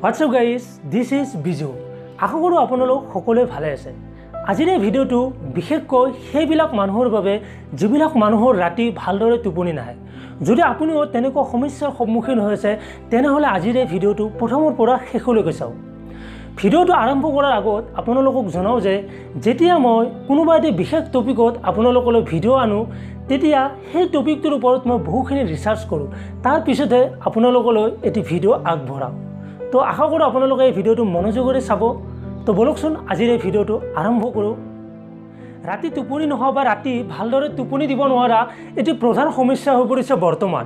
What's up guys, this is Biju. আশা কৰোঁ আপোনালোক সকলোৱে ভালে আছে। আজিৰ এই ভিডিঅ'টো বিশেষকৈ সেইবিলাক মানুহৰ বাবে যিবিলাক মানুহৰ ৰাতি ভালদৰে টোপনি নাহে। যদি আপুনিও তেনেকুৱা সমস্যাৰ সন্মুখীন হৈছে তেনেহ'লে আজিৰ এই ভিডিঅ'টো প্ৰথমৰ পৰা শেষলৈকে চাওক। ভিডিঅ'টো আৰম্ভ কৰাৰ আগত আপোনালোকক জনাওঁ যে যেতিয়া মই কোনোবা এটি বিশেষ টপিকত আপোনালোকলৈ ভিডিঅ' আনো তেতিয়া সেই টপিকটোৰ ওপৰত মই বহুখিনি ৰিচাৰ্চ কৰোঁ, তাৰ পিছতহে আপোনালোকলৈ এটি ভিডিঅ' আগবঢ়াওঁ। তো আশা কৰোঁ আপোনালোকে এই ভিডিঅ'টো মনোযোগেৰে চাব। তো বলকচোন আজিৰ এই ভিডিঅ'টো আৰম্ভ কৰোঁ। ৰাতি টোপনি নোহোৱা বা ৰাতি ভালদৰে টোপনি দিব নোৱাৰা এটি প্ৰধান সমস্যা হৈ পৰিছে বৰ্তমান।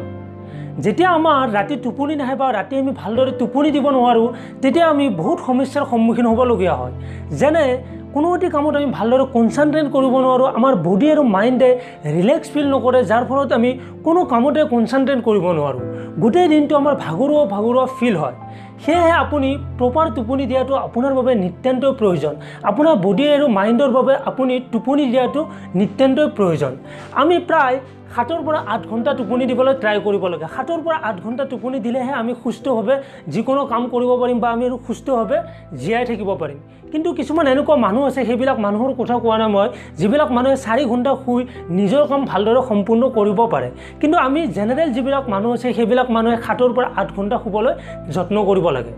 যেতিয়া আমাৰ ৰাতি টোপনি নাহে বা ৰাতি আমি ভালদৰে টোপনি দিব নোৱাৰোঁ তেতিয়া আমি বহুত সমস্যাৰ সন্মুখীন হ'বলগীয়া হয়। যেনে কোনো এটি কামত আমি ভালদৰে কনচেনট্ৰেট কৰিব নোৱাৰোঁ, আমাৰ বডি আৰু মাইণ্ডে ৰিলেক্স ফিল নকৰে, যাৰ ফলত আমি কোনো কামতে কনচেনট্ৰেট কৰিব নোৱাৰোঁ। গোটেই দিনটো আমাৰ ভাগৰুৱা ফিল হয়। সেয়েহে আপুনি প্ৰপাৰ টোপনি দিয়াটো আপোনাৰ বাবে নিতান্তই প্ৰয়োজন। আপোনাৰ বডি আৰু মাইণ্ডৰ বাবে আপুনি টোপনি দিয়াটো নিতান্তই প্ৰয়োজন। আমি প্ৰায় 7 পৰা 8 ঘণ্টা টোপনি দিবলৈ ট্ৰাই কৰিব লাগে। 7 পৰা 8 ঘণ্টা টোপনি দিলেহে আমি সুস্থভাৱে যিকোনো কাম কৰিব পাৰিম বা আমি সুস্থভাৱে জীয়াই থাকিব পাৰিম। কিন্তু কিছুমান এনেকুৱা মানুহ আছে, সেইবিলাক মানুহৰ কথা কোৱা নাই মই, যিবিলাক মানুহে 4 ঘণ্টা শুই নিজৰ কাম ভালদৰে সম্পূৰ্ণ কৰিব পাৰে। কিন্তু আমি জেনেৰেল যিবিলাক মানুহ আছে সেইবিলাক মানুহে 7 পৰা 8 ঘণ্টা শুবলৈ যত্ন কৰিব লাগে।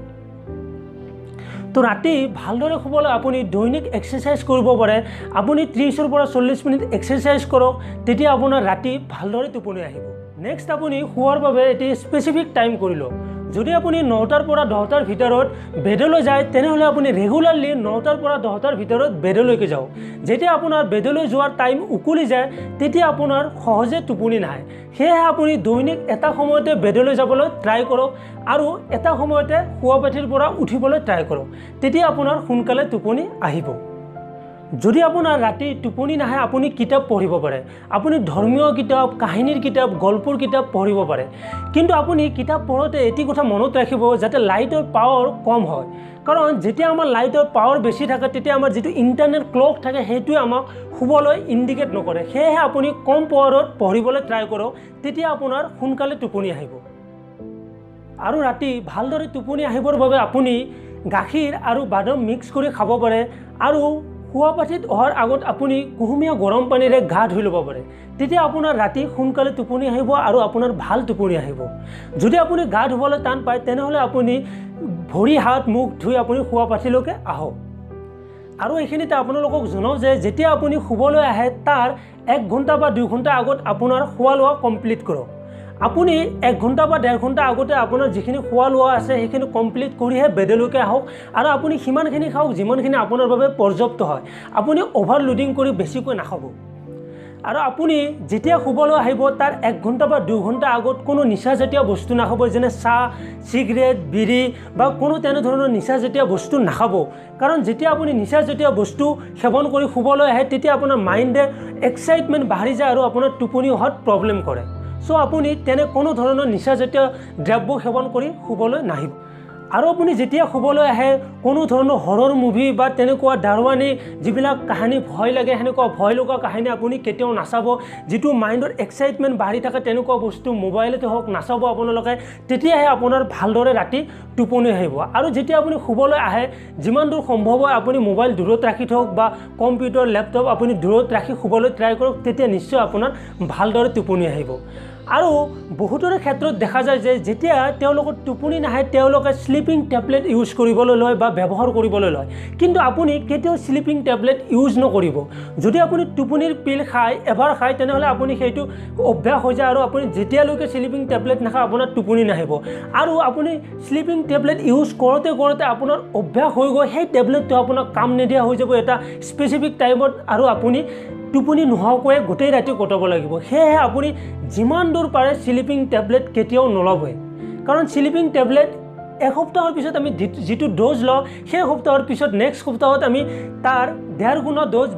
তো ৰাতি ভালদৰে শুবলৈ আপুনি দৈনিক এক্সাৰচাইজ কৰিব পাৰে। আপুনি 30 পৰা 40 মিনিট এক্সাৰচাইজ কৰক, তেতিয়া আপোনাৰ ৰাতি ভালদৰে টোপনি আহিব। নেক্সট আপুনি শুৱাৰ বাবে এটি স্পেচিফিক টাইম কৰি লওক। যদি আপুনি 9টাৰ পৰা 10টাৰ ভিতৰত বেডলৈ যায় তেনেহ'লে আপুনি ৰেগুলাৰলি 9টাৰ পৰা 10টাৰ ভিতৰত বেডলৈকে যাওক। যেতিয়া আপোনাৰ বেডলৈ যোৱাৰ টাইম উকলি যায় তেতিয়া আপোনাৰ সহজে টোপনি নাহে। সেয়েহে আপুনি দৈনিক এটা সময়তে বেডলৈ যাবলৈ ট্ৰাই কৰক আৰু এটা সময়তে শুৱা পাঠিৰ পৰা উঠিবলৈ ট্ৰাই কৰক, তেতিয়া আপোনাৰ সোনকালে টোপনি আহিব। যদি আপোনাৰ ৰাতি টোপনি নাহে আপুনি কিতাপ পঢ়িব পাৰে। আপুনি ধৰ্মীয় কিতাপ, কাহিনীৰ কিতাপ, গল্পৰ কিতাপ পঢ়িব পাৰে। কিন্তু আপুনি কিতাপ পঢ়োঁতে এটি কথা মনত ৰাখিব যাতে লাইটৰ পাৱাৰ কম হয়। কাৰণ যেতিয়া আমাৰ লাইটৰ পাৱাৰ বেছি থাকে তেতিয়া আমাৰ যিটো ইণ্টাৰনেট ক্লক থাকে সেইটোৱে আমাক শুবলৈ ইণ্ডিকেট নকৰে। সেয়েহে আপুনি কম পাৱাৰত পঢ়িবলৈ ট্ৰাই কৰক, তেতিয়া আপোনাৰ সোনকালে টোপনি আহিব। আৰু ৰাতি ভালদৰে টোপনি আহিবৰ বাবে আপুনি গাখীৰ আৰু বাদাম মিক্স কৰি খাব পাৰে আৰু শুৱা পাঠিত অহাৰ আগত আপুনি কুহুমীয়া গৰম পানীৰে গা ধুই ল'ব পাৰে। তেতিয়া আপোনাৰ ৰাতি সোনকালে টোপনি আহিব আৰু আপোনাৰ ভাল টোপনি আহিব। যদি আপুনি গা ধুবলৈ টান পায় তেনেহ'লে আপুনি ভৰি হাত মুখ ধুই আপুনি শুৱা পাঠিলৈকে আহক। আৰু এইখিনিতে আপোনালোকক জনাওঁ যে যেতিয়া আপুনি শুবলৈ আহে তাৰ 1 ঘণ্টা বা 2 ঘণ্টা আগত আপোনাৰ খোৱা লোৱা কমপ্লিট কৰক। আপুনি 1 ঘণ্টা বা 1.5 ঘণ্টা আগতে আপোনাৰ যিখিনি খোৱা লোৱা আছে সেইখিনি কমপ্লিট কৰিহে বেডলৈকে আহক আৰু আপুনি সিমানখিনি খাওক যিমানখিনি আপোনাৰ বাবে পৰ্যাপ্ত হয়। আপুনি অভাৰলোডিং কৰি বেছিকৈ নাখাব। আৰু আপুনি যেতিয়া শুবলৈ আহিব তাৰ 1 ঘণ্টা বা 2 ঘণ্টা আগত কোনো নিচাজাতীয় বস্তু নাখাব, যেনে চাহ, চিগাৰেট, বিড়ি বা কোনো তেনেধৰণৰ নিচাজাতীয় বস্তু নাখাব। কাৰণ যেতিয়া আপুনি নিচাজাতীয় বস্তু সেৱন কৰি শুবলৈ আহে তেতিয়া আপোনাৰ মাইণ্ডে এক্সাইটমেণ্ট বাঢ়ি যায় আৰু আপোনাৰ টোপনি অহাত প্ৰব্লেম কৰে। চ' আপুনি তেনে কোনো ধৰণৰ নিচাজাতীয় দ্ৰব্য সেৱন কৰি শুবলৈ নাহিব। আৰু আপুনি যেতিয়া শুবলৈ আহে কোনো ধৰণৰ হৰৰ মুভি বা তেনেকুৱা ডাৰৱানী যিবিলাক কাহিনী ভয় লাগে সেনেকুৱা ভয় লগা কাহিনী আপুনি কেতিয়াও নাচাব। যিটো মাইণ্ডৰ এক্সাইটমেণ্ট বাঢ়ি থাকে তেনেকুৱা বস্তু মোবাইলতে হওক নাচাব আপোনালোকে, তেতিয়াহে আপোনাৰ ভালদৰে ৰাতি টোপনি আহিব। আৰু যেতিয়া আপুনি শুবলৈ আহে যিমান দূৰ সম্ভৱ হয় আপুনি মোবাইল দূৰত ৰাখি থওক বা কম্পিউটাৰ, লেপটপ আপুনি দূৰত ৰাখি শুবলৈ ট্ৰাই কৰক, তেতিয়া নিশ্চয় আপোনাৰ ভালদৰে টোপনি আহিব। আৰু বহুতৰে ক্ষেত্ৰত দেখা যায় যে যেতিয়া তেওঁলোকৰ টোপনি নাহে তেওঁলোকে স্লিপিং টেবলেট ইউজ কৰিবলৈ লয় বা ব্যৱহাৰ কৰিবলৈ লয়। কিন্তু আপুনি কেতিয়াও স্লিপিং টেবলেট ইউজ নকৰিব। যদি আপুনি টোপনিৰ পিল এবাৰ খায় তেনেহ'লে আপুনি সেইটো অভ্যাস হৈ যায় আৰু আপুনি যেতিয়ালৈকে স্লিপিং টেবলেট নাখায় আপোনাৰ টোপনি নাহিব। আৰু আপুনি স্লিপিং টেবলেট ইউজ কৰোঁতে আপোনাৰ অভ্যাস হৈ গৈ সেই টেবলেটটো আপোনাক কাম নিদিয়া হৈ যাব এটা স্পেচিফিক টাইমত আৰু আপুনি টোপনি নোহোৱাকৈ গোটেই ৰাতি কটাব লাগিব। সেয়েহে আপুনি যিমান দূৰ পাৰে স্লিপিং টেবলেট কেতিয়াও নল'বই। কাৰণ স্লিপিং টেবলেট এসপ্তাহৰ পিছত আমি যিটো ড'জ লওঁ সেই সপ্তাহৰ পিছত নেক্সট সপ্তাহত আমি তাৰ 1.5 গুণা ড'জ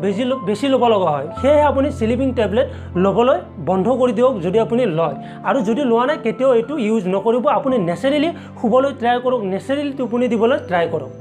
বেছি ল'ব লগা হয়। সেয়েহে আপুনি স্লিপিং টেবলেট ল'বলৈ বন্ধ কৰি দিয়ক যদি আপুনি লয়। আৰু যদি লোৱা নাই কেতিয়াও এইটো ইউজ নকৰিব। আপুনি নেচাৰেলি শুবলৈ ট্ৰাই কৰক, নেচাৰেলি টোপনি দিবলৈ ট্ৰাই কৰক।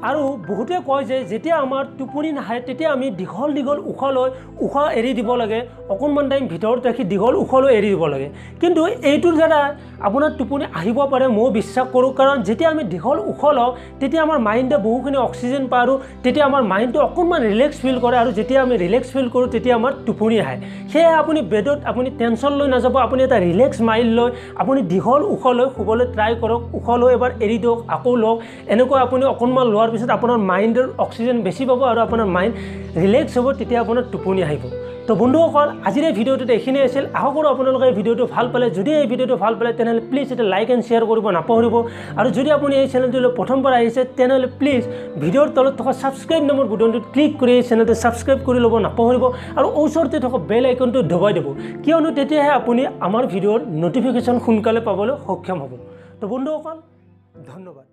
আৰু বহুতে কয় যে যেতিয়া আমাৰ টোপনি নাহে তেতিয়া আমি দীঘল দীঘল উশাহ লৈ উশাহ এৰি দিব লাগে, অকণমান টাইম ভিতৰত ৰাখি দীঘল উশাহ লৈ এৰি দিব লাগে। কিন্তু এইটোৰ দ্বাৰা আপোনাৰ টোপনি আহিব পাৰে, মই বিশ্বাস কৰোঁ। কাৰণ যেতিয়া আমি দীঘল উশাহ লওঁ তেতিয়া আমাৰ মাইণ্ডে বহুখিনি অক্সিজেন পায় আৰু তেতিয়া আমাৰ মাইণ্ডটো অকণমান ৰিলেক্স ফিল কৰে, আৰু যেতিয়া আমি ৰিলেক্স ফিল কৰোঁ তেতিয়া আমাৰ টোপনি আহে। সেয়ে আপুনি বেডত আপুনি টেনশ্যন লৈ নাযাব, আপুনি এটা ৰিলেক্স মাইণ্ড লৈ আপুনি দীঘল উশাহ লৈ শুবলৈ ট্ৰাই কৰক। উশাহ লৈ এবাৰ এৰি দিয়ক, আকৌ লওক। এনেকৈ আপুনি অকণমান লোৱাৰ পিছত আপোনাৰ মাইণ্ডৰ অক্সিজেন বেছি পাব আৰু আপোনাৰ মাইণ্ড ৰিলেক্স হ'ব, তেতিয়া আপোনাৰ টোপনি আহিব। তো বন্ধুসকল, আজিৰ এই ভিডিঅ'টোত এইখিনিয়ে আছিল। আশা কৰোঁ আপোনালোকে এই ভিডিঅ'টো ভাল পালে। যদি এই ভিডিঅ'টো ভাল পালে তেনেহ'লে প্লিজ এটা লাইক এণ্ড শ্বেয়াৰ কৰিব নাপাহৰিব। আৰু যদি আপুনি এই চেনেলটোলৈ প্ৰথমবাৰ আহিছে তেনেহ'লে প্লিজ ভিডিঅ'ৰ তলত থকা ছাবস্ক্ৰাইব নামৰ বুটামটোত ক্লিক কৰি এই চেনেলটো ছাবস্ক্ৰাইব কৰি ল'ব নাপাহৰিব, আৰু ওচৰতে থকা বেল আইকনটো দবাই দিব, কিয়নো তেতিয়াহে আপুনি আমাৰ ভিডিঅ'ৰ ন'টিফিকেশ্যন সোনকালে পাবলৈ সক্ষম হ'ব। তো বন্ধুসকল, ধন্যবাদ।